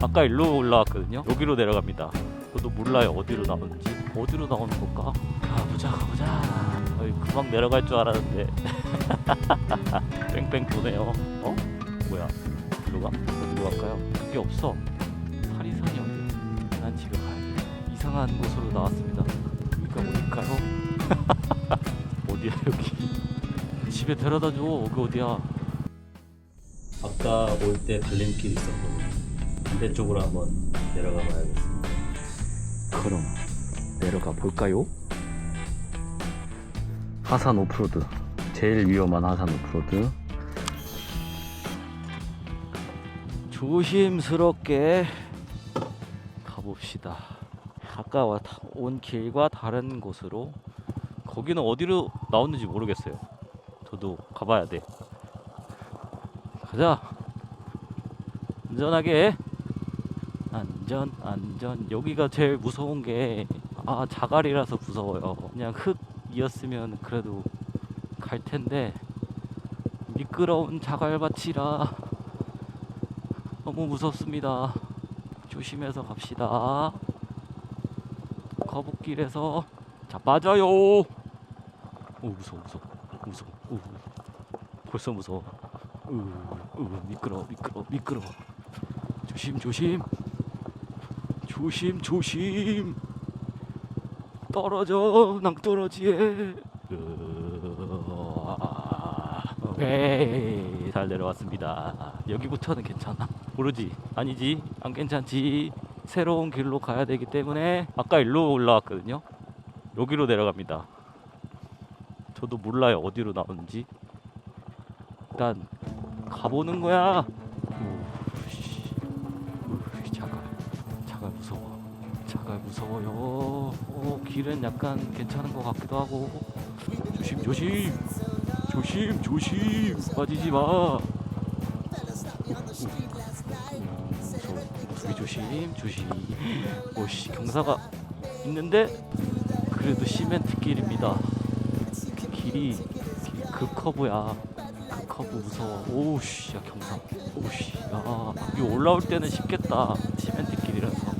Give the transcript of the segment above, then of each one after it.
아까 일로 올라왔거든요. 여기로 내려갑니다. 저도 몰라요 어디로 나오는지. 어디로 나오는 걸까? 가보자. 어이, 금방 내려갈 줄 알았는데 뺑뺑 도네요. 어? 뭐야? 일로 가? 어디로 갈까요? 그게 없어. 파리산이 어디? 난 집에 가야 돼. 이상한 곳으로 나왔습니다. 여기가 어딜까요? 어디야 여기? 집에 데려다줘. 여기 어디야? 아까 올 때 들림길 있었거든요. 반대쪽으로 한번 내려가 봐야겠습니다. 그럼 내려가 볼까요? 하산 오프로드, 제일 위험한 하산 오프로드. 조심스럽게 가봅시다. 아까 온 길과 다른 곳으로. 거기는 어디로 나오는지 모르겠어요. 저도 가봐야 돼. 가자. 안전하게. 안전. 여기가 제일 무서운 게 자갈이라서 무서워요. 그냥 흙이었으면 그래도 갈 텐데 미끄러운 자갈밭이라 너무 무섭습니다. 조심해서 갑시다. 거북길에서 자빠져요. 오 무서워. 벌써 무서워. 미끄러워. 조심. 떨어져 낭떠러지에. 오케이, 잘 내려왔습니다. 여기부터는 괜찮아. 모르지? 아니지? 안 괜찮지? 새로운 길로 가야 되기 때문에 아까 일로 올라왔거든요. 여기로 내려갑니다. 저도 몰라요 어디로 나오는지. 일단 가보는 거야. 자갈 무서워요. 길은 약간 괜찮은 것 같기도 하고. 조심. 빠지지 마. 무서워. 조심. 오씨, 경사가 있는데 그래도 시멘트 길입니다. 길이 급커브야. 급커브 무서워. 오씨, 야 경사. 오씨, 야 여기 올라올 때는 쉽겠다. 시멘트 길이라서.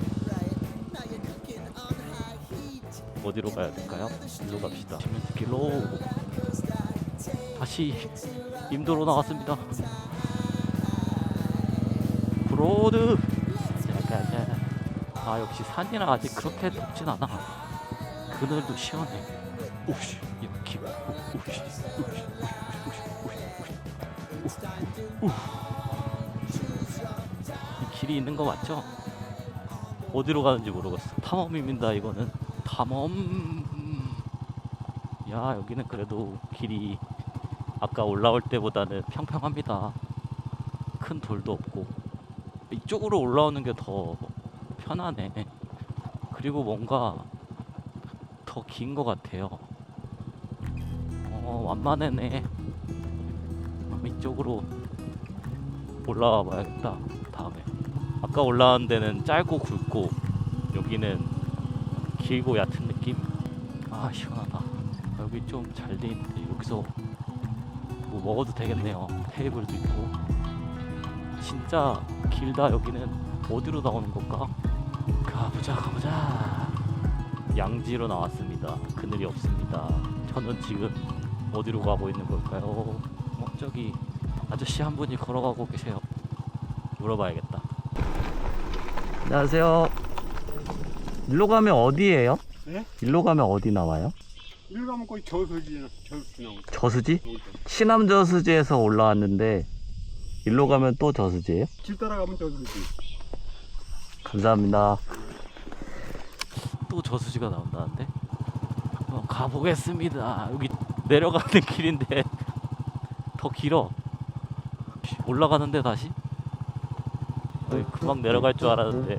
어디로 가야 될까요? 일로 갑시다. 시멘트 길로 다시 임도로 나왔습니다. 브로드. 가자. 역시 산이라 아직 그렇게 덥진 않아. 그늘도 시원해. 오씨, 야 길. 오씨. 이 길이 있는 거 맞죠? 어디로 가는지 모르겠어. 탐험입니다 이거는. 탐험. 야 여기는 그래도 길이 아까 올라올 때보다는 평평합니다. 큰 돌도 없고. 이쪽으로 올라오는 게 더 편하네. 그리고 뭔가 더 긴 것 같아요. 완만하네. 이쪽으로 올라와 봐야겠다 다음에. 아까 올라온 데는 짧고 굵고 여기는 길고 얕은 느낌? 시원하다. 여기 좀 잘 돼 있는데 여기서 뭐 먹어도 되겠네요. 테이블도 있고. 진짜 길다. 여기는 어디로 나오는 걸까? 가보자. 양지로 나왔습니다. 그늘이 없습니다. 저는 지금 어디로 가고 있는 걸까요? 저기 아저씨 한 분이 걸어가고 계세요. 물어봐야겠다. 안녕하세요. 일로 가면 어디예요? 네? 일로 가면 어디 나와요? 일로 가면 거기 저수지 나오죠. 저수지? 신암 저수지에서 올라왔는데 일로 가면 또 저수지예요? 길 따라가면 저수지. 감사합니다. 또 저수지가 나온다는데? 가보겠습니다. 여기 내려가는 길인데 더 길어. 올라가는데 다시? 금방 내려갈 줄 알았는데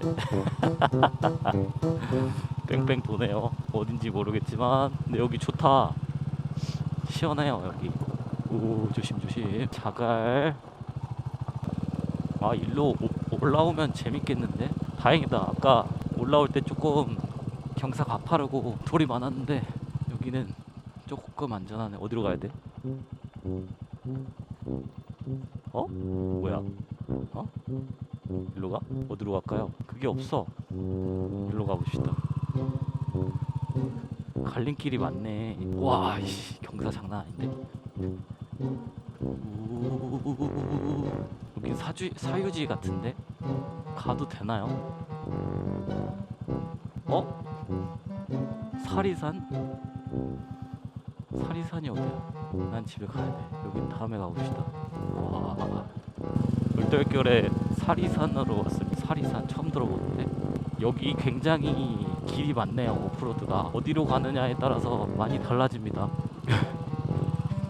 뺑뺑 도네요. 어딘지 모르겠지만 근데 여기 좋다. 시원해요 여기. 오 조심. 자갈. 일로 올라오면 재밌겠는데? 다행이다. 아까 올라올 때 조금 경사 가파르고 돌이 많았는데 여기는 조금 안전하네. 어디로 가야 돼? 뭐야? 일로 가? 어디로 갈까요? 그게 없어. 일로 가봅시다. 갈림길이 많네. 와, 이씨, 경사 장난 아닌데. 여기 사유지 같은데? 가도 되나요? 어? 사리산? 사리산이 어디야? 난 집에 가야 돼. 여긴 다음에 가봅시다. 와, 물결결에 사리산으로 왔습니다. 사리산 처음 들어보는데 여기 굉장히 길이 많네요. 오프로드가 어디로 가느냐에 따라서 많이 달라집니다.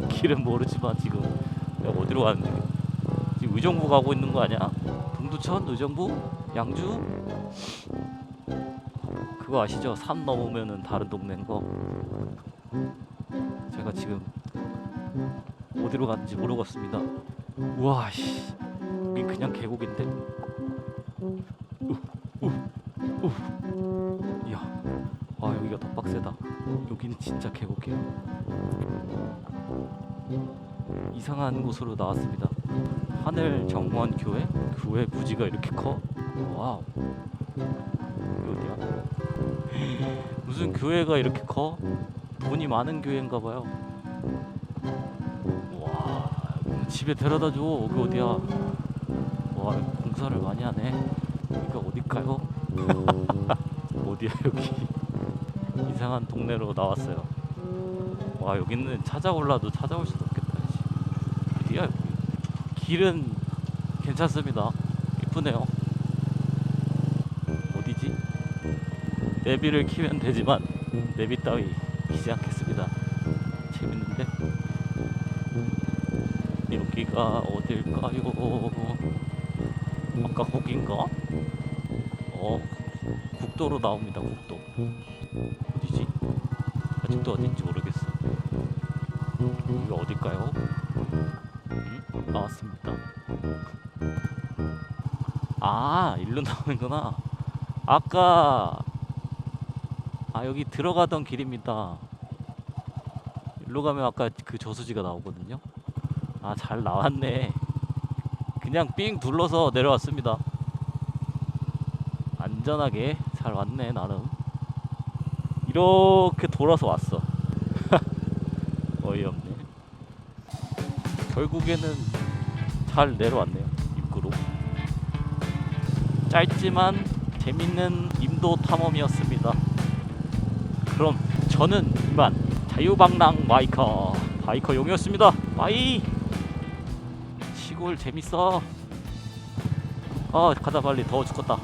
길은 모르지만 지금 내가 어디로 가는지 지금 의정부 가고 있는 거 아니야? 동두천, 의정부, 양주 그거 아시죠? 산 넘으면은 다른 동네인 거. 제가 지금 어디로 갔는지 모르겠습니다. 우와 씨, 여기 그냥 계곡인데. 이야, 아 여기가 더 빡세다. 여기는 진짜 계곡이에요. 이상한 곳으로 나왔습니다. 하늘 정원 교회? 교회 부지가 이렇게 커? 와우. 여기 어디야? 무슨 교회가 이렇게 커? 돈이 많은 교회인가 봐요. 와, 집에 데려다 줘. 여기 어디야? 와, 공사를 많이 하네. 여기가 어딜까요? 어디야 여기? 이상한 동네로 나왔어요. 와, 여기는 찾아올라도 찾아올 수도 없겠다. 어디야 여기? 길은 괜찮습니다. 이쁘네요. 어디지? 내비를 키면 되지만 내비 따위 키지 않겠습니다. 재밌는데? 여기가 어딜까요? 아까 거긴가? 국도로 나옵니다. 국도. 어디지? 아직도 어딘지 모르겠어. 여기가 어딜까요? 나왔습니다. 아, 일로 나오는구나. 아까 여기 들어가던 길입니다. 일로 가면 아까 그 저수지가 나오거든요. 아, 잘 나왔네. 그냥 삥 둘러서 내려왔습니다. 안전하게 잘 왔네 나름. 이렇게 돌아서 왔어. 어이없네. 결국에는 잘 내려왔네요. 입구로. 짧지만 재밌는 인도 탐험이었습니다. 그럼 저는 이만 자유방랑 바이커 용이었습니다. 바이. 시골 재밌어. 가자 빨리. 더워 죽겠다.